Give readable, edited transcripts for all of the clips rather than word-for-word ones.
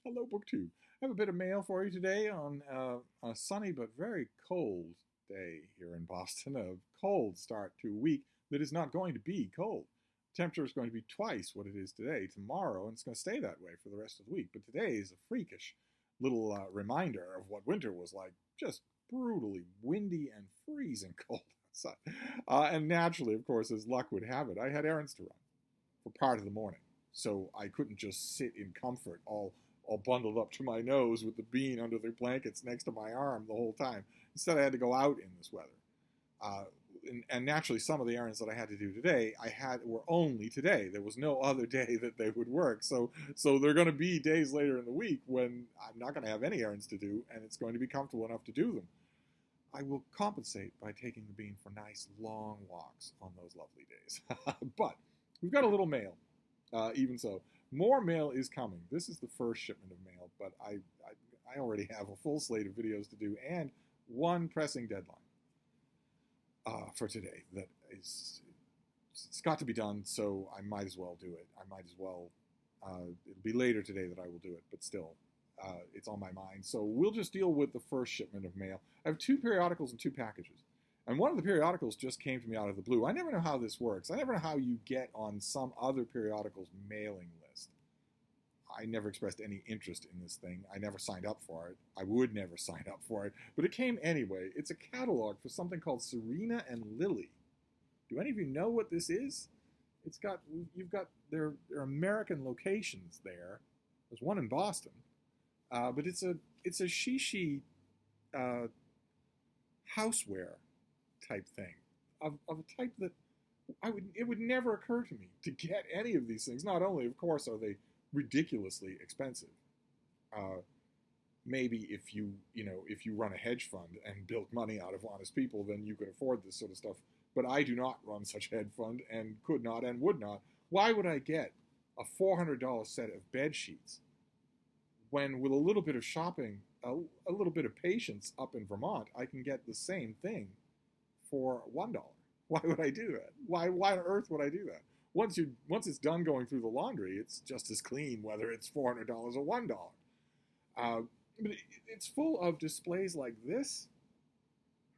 Hello, BookTube. I have a bit of mail for you today on a sunny but very cold day here in Boston. A cold start to a week that is not going to be cold. Temperature is going to be twice what it is today tomorrow, and it's going to stay that way for the rest of the week. But today is a freakish little reminder of what winter was like. Just brutally windy and freezing cold outside. And naturally, of course, as luck would have it, I had errands to run for part of the morning. So I couldn't just sit in comfort all bundled up to my nose with the bean under the blankets next to my arm the whole time. Instead, I had to go out in this weather. And naturally, some of the errands that I had to do today, were only today. There was no other day that they would work. So there are going to be days later in the week when I'm not going to have any errands to do, and it's going to be comfortable enough to do them. I will compensate by taking the bean for nice long walks on those lovely days. But we've got a little mail, even so. More mail is coming. This is the first shipment of mail, but I already have a full slate of videos to do and one pressing deadline for today that it's got to be done, so I might as well do it. I might as well, it'll be later today that I will do it, but still, it's on my mind. So we'll just deal with the first shipment of mail. I have 2 periodicals and 2 packages. And one of the periodicals just came to me out of the blue. I never know how this works. I never know how you get on some other periodical's mailing list. I never expressed any interest in this thing. I never signed up for it. I would never sign up for it. But it came anyway. It's a catalog for something called Serena and Lily. Do any of you know what this is? There are American locations there. There's one in Boston. But it's a shishi houseware type thing of a type that it would never occur to me to get any of these things. Not only, of course, are they ridiculously expensive. Maybe if you run a hedge fund and build money out of honest people, then you can afford this sort of stuff. But I do not run such a hedge fund and could not and would not. Why would I get a $400 set of bed sheets when, with a little bit of shopping, a little bit of patience up in Vermont, I can get the same thing for $1? Why would I do that? Why on earth would I do that? Once it's done going through the laundry, it's just as clean whether it's $400 or $1. But it's full of displays like this.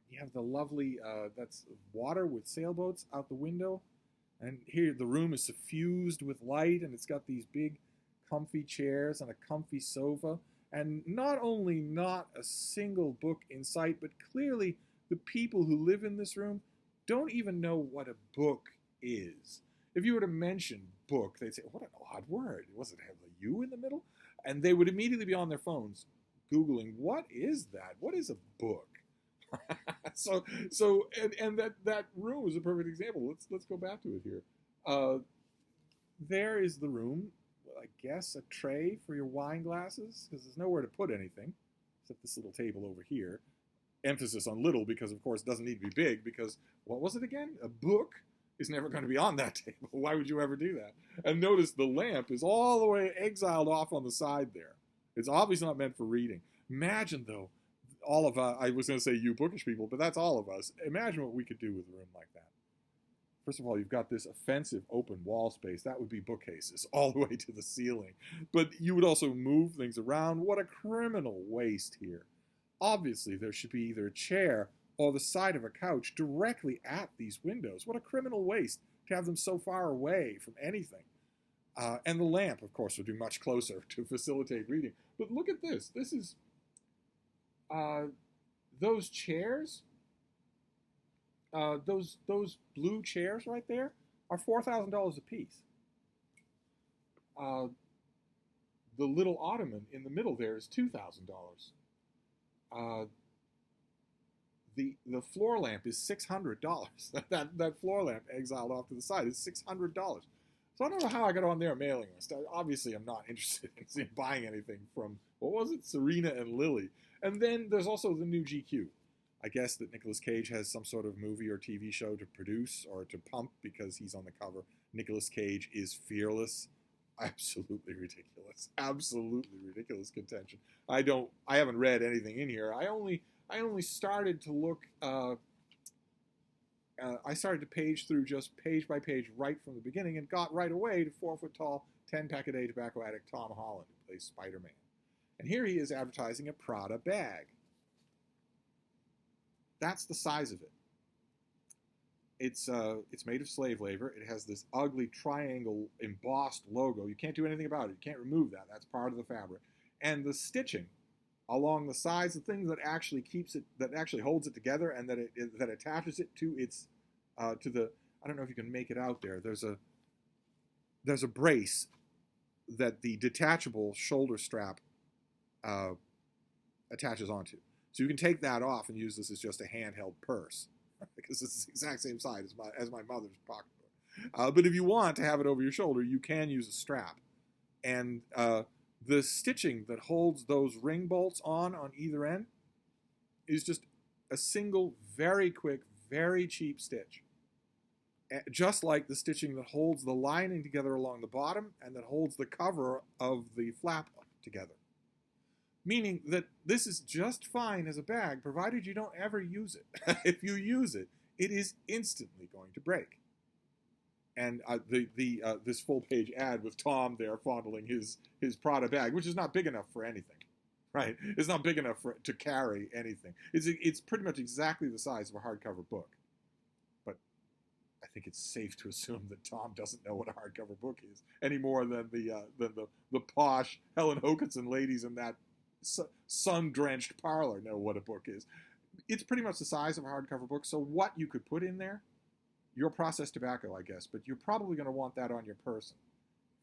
You have the lovely that's water with sailboats out the window, and here the room is suffused with light, and it's got these big, comfy chairs and a comfy sofa, and not only not a single book in sight, but clearly the people who live in this room don't even know what a book is. If you were to mention book, they'd say, what an odd word. Does it have a U in the middle? And they would immediately be on their phones Googling, what is that? What is a book? And that room is a perfect example. Let's go back to it here. There is the room. I guess a tray for your wine glasses, because there's nowhere to put anything except this little table over here. Emphasis on little because, of course, it doesn't need to be big because, what was it again? A book is never going to be on that table. Why would you ever do that? And notice the lamp is all the way exiled off on the side there. It's obviously not meant for reading. Imagine, though, all of I was going to say you bookish people, but that's all of us. Imagine what we could do with a room like that. First of all, you've got this offensive open wall space. That would be bookcases all the way to the ceiling. But you would also move things around. What a criminal waste here. Obviously, there should be either a chair or the side of a couch directly at these windows. What a criminal waste to have them so far away from anything. And the lamp, of course, would be much closer to facilitate reading. But look at this. This is those chairs. Those blue chairs right there are $4,000 a piece. The little ottoman in the middle there is $2,000. The floor lamp is $600. that floor lamp exiled off to the side is $600. So I don't know how I got on their mailing list. Obviously, I'm not interested in buying anything from, what was it, Serena and Lily. And then there's also the new GQ. I guess that Nicolas Cage has some sort of movie or TV show to produce or to pump because he's on the cover. Nicolas Cage is fearless. Absolutely ridiculous. Absolutely ridiculous contention. I haven't read anything in here. I only started to look. I started to page through just page by page right from the beginning and got right away to 4-foot tall, 10-pack-a-day tobacco addict Tom Holland, who plays Spider-Man. And here he is advertising a Prada bag. That's the size of it. It's made of slave labor. It has this ugly triangle embossed logo. You can't do anything about it. You can't remove that. That's part of the fabric. And the stitching along the sides, the thing that actually keeps it, that actually holds it together, and that attaches it to its to the. I don't know if you can make it out there. There's a brace that the detachable shoulder strap attaches onto. So you can take that off and use this as just a handheld purse, because it's the exact same size as my mother's pocketbook. But if you want to have it over your shoulder, you can use a strap. And the stitching that holds those ring bolts on either end is just a single, very quick, very cheap stitch. Just like the stitching that holds the lining together along the bottom and that holds the cover of the flap together. Meaning that this is just fine as a bag, provided you don't ever use it. If you use it, it is instantly going to break. And this full-page ad with Tom there fondling his Prada bag, which is not big enough for anything, right? It's not big enough to carry anything. It's pretty much exactly the size of a hardcover book. But I think it's safe to assume that Tom doesn't know what a hardcover book is any more than the posh Helen Hokinson ladies in that sun-drenched parlor know what a book is. It's pretty much the size of a hardcover book. So what you could put in there, your processed tobacco, I guess, but you're probably going to want that on your person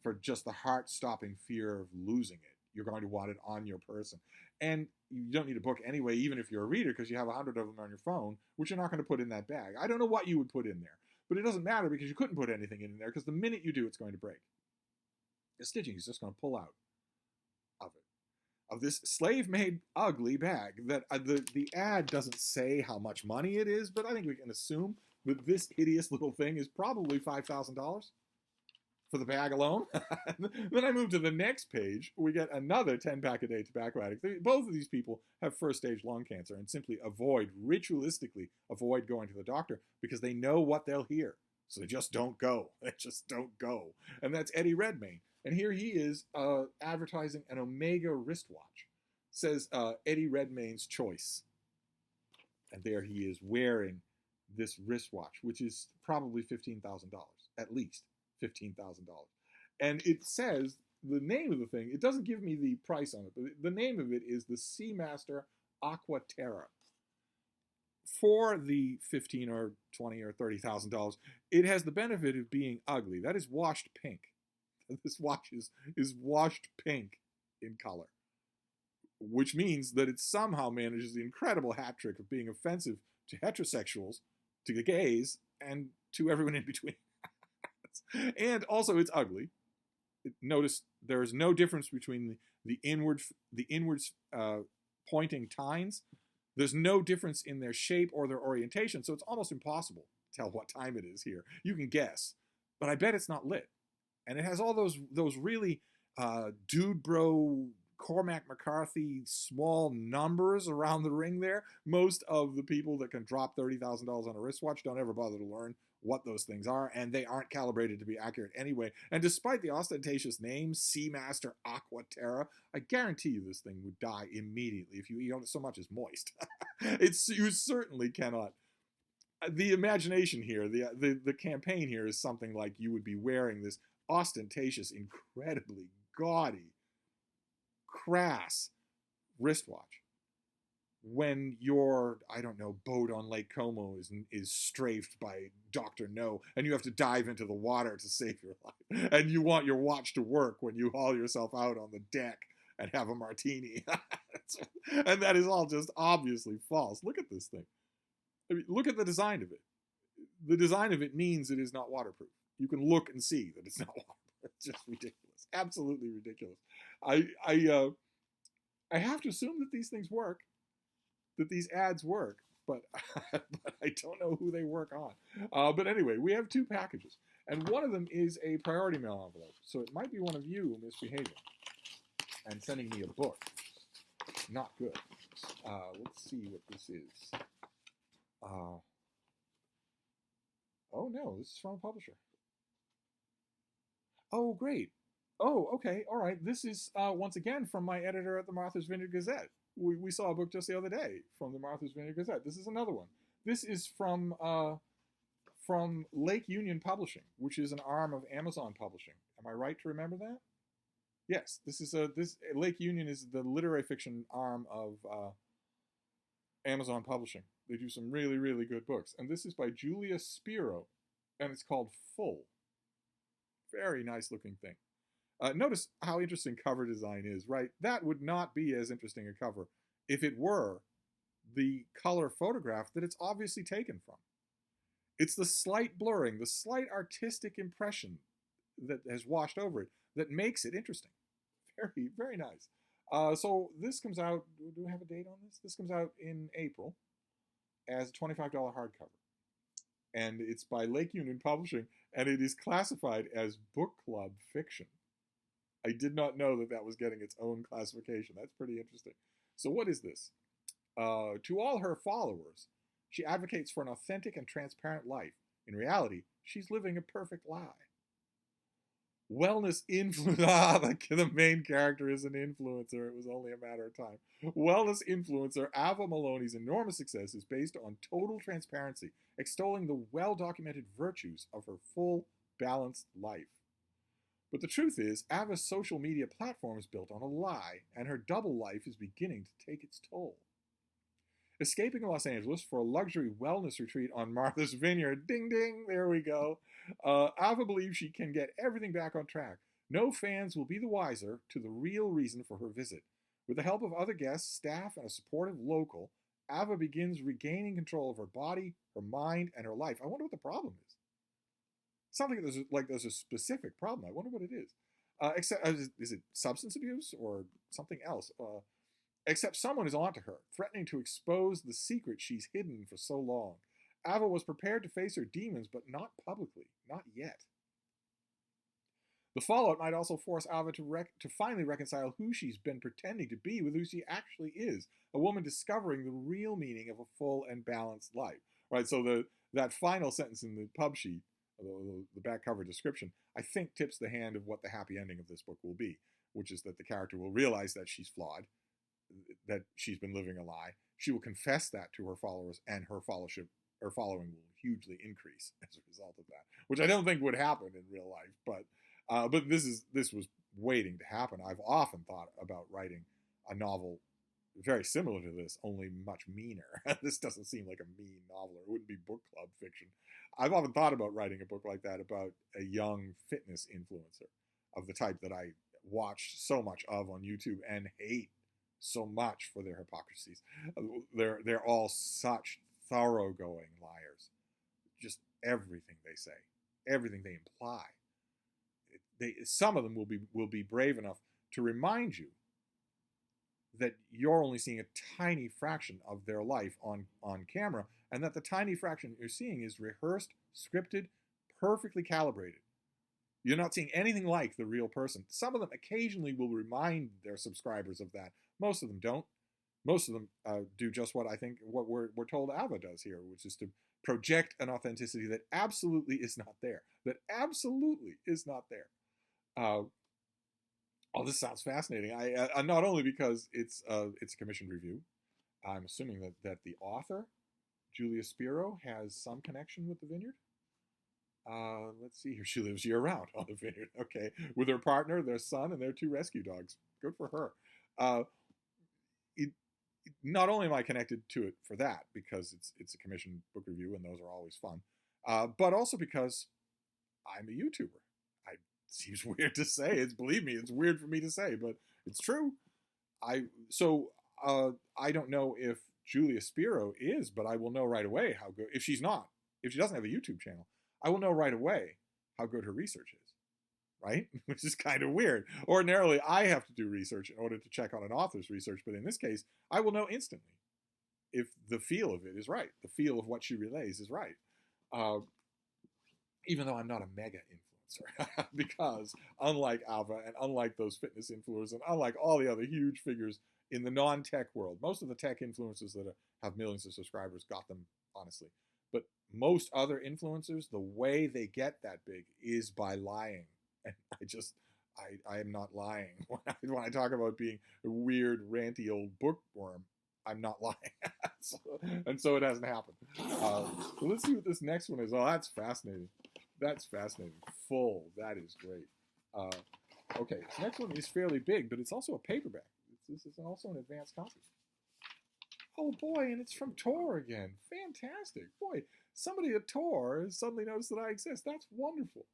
for just the heart-stopping fear of losing it. You're going to want it on your person. And you don't need a book anyway, even if you're a reader, because you have 100 of them on your phone, which you're not going to put in that bag. I don't know what you would put in there, but it doesn't matter because you couldn't put anything in there, because the minute you do, it's going to break. The stitching is just going to pull out of it, of this slave-made ugly bag that the ad doesn't say how much money it is, but I think we can assume that this hideous little thing is probably $5,000 for the bag alone. Then I move to the next page. We get another 10-pack-a-day tobacco addict. Both of these people have first-stage lung cancer and simply ritualistically avoid going to the doctor because they know what they'll hear. So they just don't go. They just don't go. And that's Eddie Redmayne. And here he is advertising an Omega wristwatch. Says Eddie Redmayne's choice. And there he is wearing this wristwatch, which is probably $15,000, at least $15,000. And it says the name of the thing, it doesn't give me the price on it, but the name of it is the Seamaster Aqua Terra. For the $15,000 or $20,000 or $30,000, it has the benefit of being ugly. That is washed pink. This watch is washed pink in color, which means that it somehow manages the incredible hat trick of being offensive to heterosexuals, to the gays, and to everyone in between. And also, it's ugly. Notice there is no difference between the inwards pointing tines. There's no difference in their shape or their orientation, so it's almost impossible to tell what time it is here. You can guess, but I bet it's not lit. And it has all those really dude bro Cormac McCarthy small numbers around the ring there. Most of the people that can drop $30,000 on a wristwatch don't ever bother to learn what those things are, and they aren't calibrated to be accurate anyway. And despite the ostentatious name, Seamaster Aqua Terra, I guarantee you this thing would die immediately if you eat so much as moist. You certainly cannot. The imagination here, the campaign here is something like you would be wearing this ostentatious, incredibly gaudy, crass wristwatch when your, I don't know, boat on Lake Como is strafed by Dr. No, and you have to dive into the water to save your life, and you want your watch to work when you haul yourself out on the deck and have a martini. And that is all just obviously false. Look at this thing. I mean, look at the design of it. The design of it means it is not waterproof. You can look and see that it's not waterproof. It's just ridiculous. Absolutely ridiculous. I have to assume that these things work, that these ads work, but I don't know who they work on. But anyway, we have two packages, and one of them is a priority mail envelope. So it might be one of you misbehaving and sending me a book. Not good. Let's see what this is. Oh no, this is from a publisher. Oh, great. Oh, okay, all right. This is once again from my editor at the Martha's Vineyard Gazette. We saw a book just the other day from the Martha's Vineyard Gazette. This is another one. This is from Lake Union Publishing, which is an arm of Amazon Publishing. Am I right to remember that? Yes, this Lake Union is the literary fiction arm of Amazon Publishing. They do some really, really good books. And this is by Julia Spiro, and it's called Full. Very nice looking thing. Notice how interesting cover design is, right? That would not be as interesting a cover if it were the color photograph that it's obviously taken from. It's the slight blurring, the slight artistic impression that has washed over it that makes it interesting. Very, very nice. So this comes out, do we have a date on this? This comes out in April as a $25 hardcover. And it's by Lake Union Publishing, and it is classified as book club fiction. I did not know that that was getting its own classification. That's pretty interesting. So what is this? To all her followers, she advocates for an authentic and transparent life. In reality, she's living a perfect lie. Wellness influencer. The main character is an influencer. It was only a matter of time. Wellness influencer Ava Maloney's enormous success is based on total transparency, extolling the well-documented virtues of her full, balanced life. But the truth is, Ava's social media platform is built on a lie, and her double life is beginning to take its toll. Escaping Los Angeles for a luxury wellness retreat on Martha's Vineyard, ding ding, there we go, Ava believes she can get everything back on track. No fans will be the wiser to the real reason for her visit. With the help of other guests, staff, and a supportive local, Ava begins regaining control of her body, her mind, and her life. I wonder what the problem is. Something there's a specific problem. I wonder what it is. Is it substance abuse or something else? Except someone is onto her, threatening to expose the secret she's hidden for so long. Ava was prepared to face her demons, but not publicly, not yet. The fallout might also force Ava to finally reconcile who she's been pretending to be with who she actually is, a woman discovering the real meaning of a full and balanced life. Right. So that final sentence in the pub sheet, the back cover description, I think tips the hand of what the happy ending of this book will be, which is that the character will realize that she's flawed, that she's been living a lie. She will confess that to her followers, and her following will hugely increase as a result of that, which I don't think would happen in real life. But this was waiting to happen. I've often thought about writing a novel very similar to this, only much meaner. This doesn't seem like a mean novel, or it wouldn't be book club fiction. I've often thought about writing a book like that about a young fitness influencer of the type that I watched so much of on YouTube and hate so much for their hypocrisies. They're all such thoroughgoing liars. Just everything they say, everything they imply. Some of them will be brave enough to remind you that you're only seeing a tiny fraction of their life on camera, and that the tiny fraction you're seeing is rehearsed, scripted, perfectly calibrated. You're not seeing anything like the real person. Some of them occasionally will remind their subscribers of that. Most of them don't. Most of them do just what we're told Ava does here, which is to project an authenticity that absolutely is not there. That absolutely is not there. This sounds fascinating. I not only because it's a commissioned review. I'm assuming that the author, Julia Spiro, has some connection with the vineyard. Let's see here. She lives year-round on the vineyard. Okay, with her partner, their son, and their 2 rescue dogs. Good for her. Not only am I connected to it for that, because it's a commissioned book review, and those are always fun, but also because I'm a YouTuber. Seems weird to say. Believe me, it's weird for me to say, but it's true. I don't know if Julia Spiro is, but I will know right away how good. If she doesn't have a YouTube channel, I will know right away how good her research is. Right? Which is kind of weird. Ordinarily, I have to do research in order to check on an author's research, but in this case, I will know instantly if the feel of it is right. The feel of what she relays is right. Even though I'm not a mega influencer. Because unlike Ava and unlike those fitness influencers and unlike all the other huge figures in the non-tech world, most of the tech influencers that have millions of subscribers got them, honestly. But most other influencers, the way they get that big is by lying. And I am not lying when I talk about being a weird, ranty old bookworm. I'm not lying. And so it hasn't happened. So let's see what this next one is. Oh, that's fascinating. That's fascinating. Full. That is great. Okay, this next one is fairly big, but it's also a paperback. This is also an advanced copy. Oh boy, and it's from Tor again. Fantastic. Boy, somebody at Tor has suddenly noticed that I exist. That's wonderful.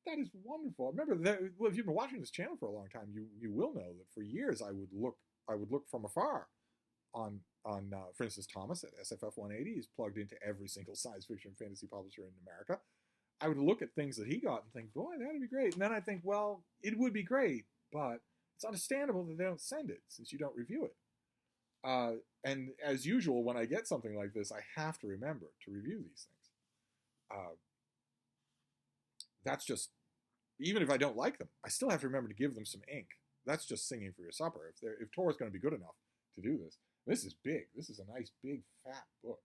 That is wonderful. Remember that, well, if you've been watching this channel for a long time, you will know that for years I would look from afar on for instance, Thomas at SFF 180 is plugged into every single science fiction fantasy publisher in America. I would look at things that he got and think, boy, that'd be great. And then I think, well, it would be great, but it's understandable that they don't send it since you don't review it. And as usual, when I get something like this, I have to remember to review these things. That's just, even if I don't like them, I still have to remember to give them some ink. That's just singing for your supper. If Tor is going to be good enough to do this. This is big. This is a nice, big, fat book.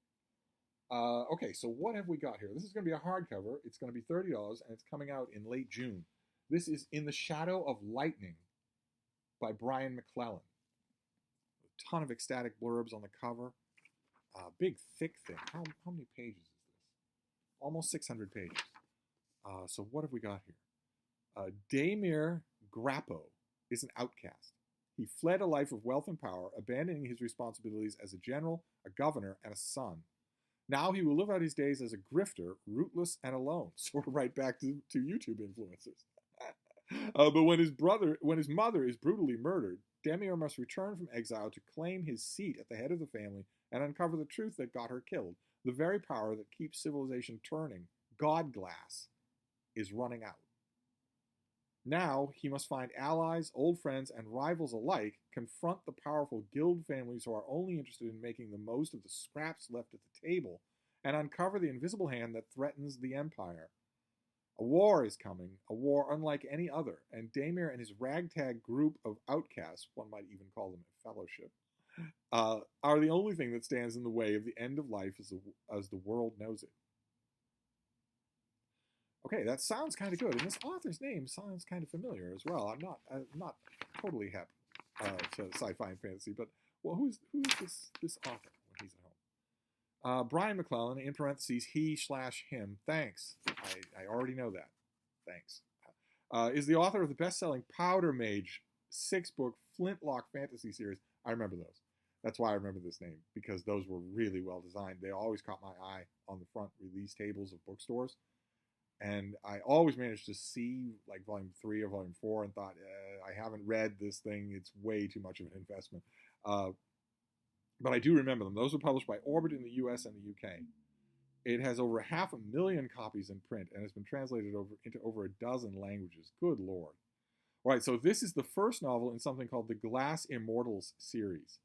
Okay, so what have we got here? This is going to be a hardcover. It's going to be $30, and it's coming out in late June. This is In the Shadow of Lightning by Brian McClellan. A ton of ecstatic blurbs on the cover. Big, thick thing. How many pages is this? Almost 600 pages. So what have we got here? Damir Grappo is an outcast. He fled a life of wealth and power, abandoning his responsibilities as a general, a governor, and a son. Now he will live out his days as a grifter, rootless and alone. So we're right back to YouTube influencers. But when his mother is brutally murdered, Damir must return from exile to claim his seat at the head of the family and uncover the truth that got her killed. The very power that keeps civilization turning, God glass, is running out. Now, he must find allies, old friends, and rivals alike, confront the powerful guild families who are only interested in making the most of the scraps left at the table, and uncover the invisible hand that threatens the empire. A war is coming, a war unlike any other, and Damir and his ragtag group of outcasts, one might even call them a fellowship, are the only thing that stands in the way of the end of life as the world knows it. Okay, that sounds kind of good, and this author's name sounds kind of familiar as well. I'm not totally hep to sci-fi and fantasy, but well, who's this author when he's at home? Brian McClellan, in parentheses, he/him. Thanks. I already know that. Thanks. Is the author of the best-selling Powder Mage 6-book Flintlock fantasy series. I remember those. That's why I remember this name, because those were really well designed. They always caught my eye on the front release tables of bookstores. And I always managed to see like volume 3 or volume 4 and thought, I haven't read this thing. It's way too much of an investment. But I do remember them. Those were published by Orbit in the US and the UK. It has over 500,000 copies in print and has been translated into over a dozen languages. Good Lord. All right, so this is the first novel in something called the Glass Immortals series.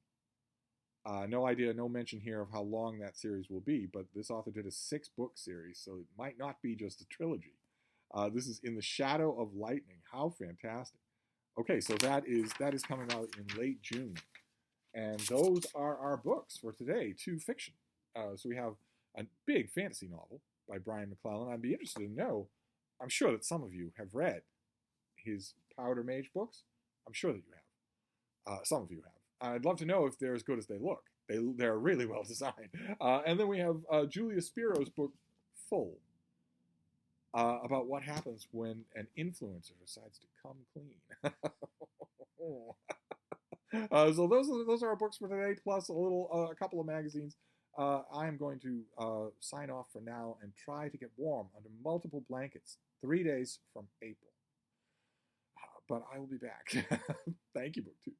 No idea, no mention here of how long that series will be, but this author did a 6-book series, so it might not be just a trilogy. This is In the Shadow of Lightning. How fantastic. Okay, so that is coming out in late June. And those are our books for today, 2 fiction. So we have a big fantasy novel by Brian McClellan. I'd be interested to know, I'm sure that some of you have read his Powder Mage books. I'm sure that you have. Some of you have. I'd love to know if they're as good as they look. They're really well designed. And then we have Julia Spiro's book, Full, about what happens when an influencer decides to come clean. So those are our books for today, plus a couple of magazines. I am going to sign off for now and try to get warm under multiple blankets 3 days from April. But I will be back. Thank you, BookTube.